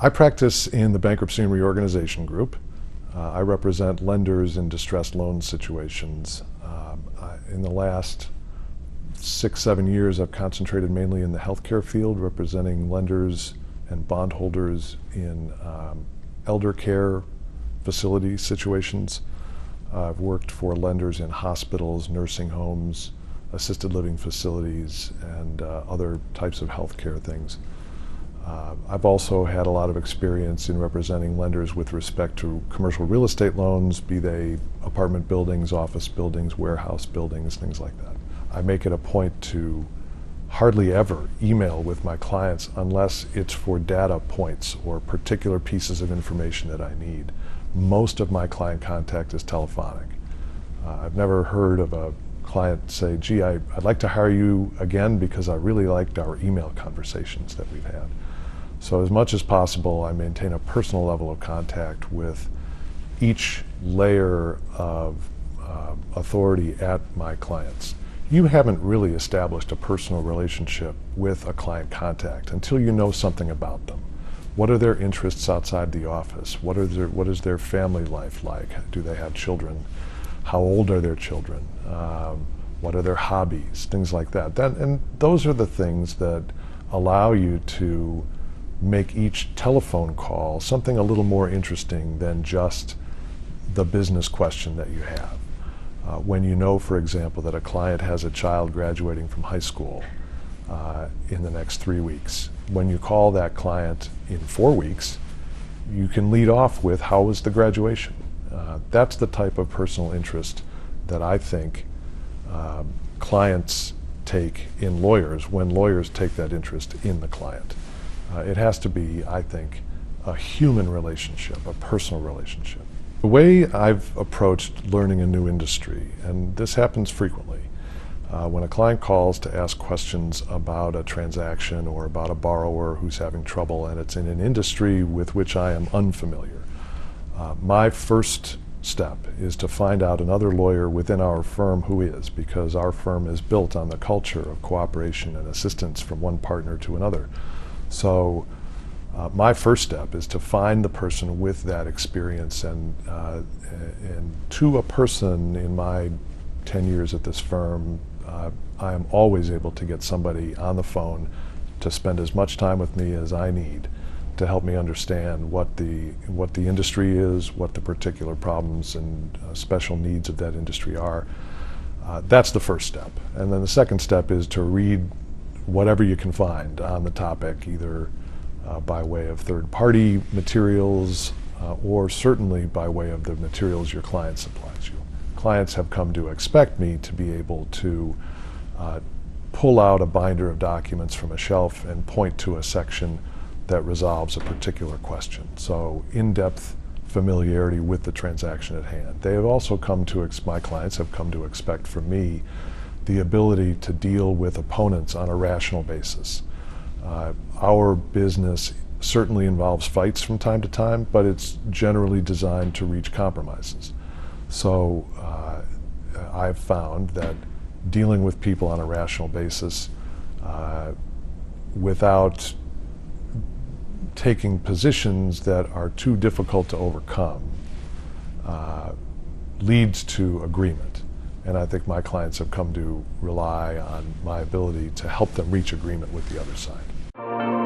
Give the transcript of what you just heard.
I practice in the Bankruptcy and Reorganization group. I represent lenders in distressed loan situations. In the last 6-7 years, I've concentrated mainly in the healthcare field, representing lenders and bondholders in elder care facility situations. I've worked for lenders in hospitals, nursing homes, assisted living facilities, and other types of healthcare things. I've also had a lot of experience in representing lenders with respect to commercial real estate loans, be they apartment buildings, office buildings, warehouse buildings, things like that. I make it a point to hardly ever email with my clients unless it's for data points or particular pieces of information that I need. Most of my client contact is telephonic. I've never heard of a client say, gee, I'd like to hire you again because I really liked our email conversations that we've had. So as much as possible, I maintain a personal level of contact with each layer of authority at my clients. You haven't really established a personal relationship with a client contact until you know something about them. What are their interests outside the office? What is their family life like? Do they have children? How old are their children? What are their hobbies? Things like that. And those are the things that allow you to make each telephone call something a little more interesting than just the business question that you have. When you know, for example, that a client has a child graduating from high school in the next 3 weeks, when you call that client in 4 weeks, you can lead off with, how was the graduation? That's the type of personal interest that I think clients take in lawyers when lawyers take that interest in the client. It has to be, I think, a human relationship, a personal relationship. The way I've approached learning a new industry, and this happens frequently, when a client calls to ask questions about a transaction or about a borrower who's having trouble and it's in an industry with which I am unfamiliar, my first step is to find out another lawyer within our firm who is, because our firm is built on the culture of cooperation and assistance from one partner to another. So my first step is to find the person with that experience, and to a person in my 10 years at this firm, I am always able to get somebody on the phone to spend as much time with me as I need to help me understand what the industry is, what the particular problems and special needs of that industry are. That's the first step. And then the second step is to read whatever you can find on the topic, either by way of third-party materials or certainly by way of the materials your client supplies you. Clients have come to expect me to be able to pull out a binder of documents from a shelf and point to a section that resolves a particular question. So in-depth familiarity with the transaction at hand. They have also come to, my clients have come to expect from me the ability to deal with opponents on a rational basis. Our business certainly involves fights from time to time, but it's generally designed to reach compromises. So I've found that dealing with people on a rational basis without taking positions that are too difficult to overcome leads to agreement. And I think my clients have come to rely on my ability to help them reach agreement with the other side.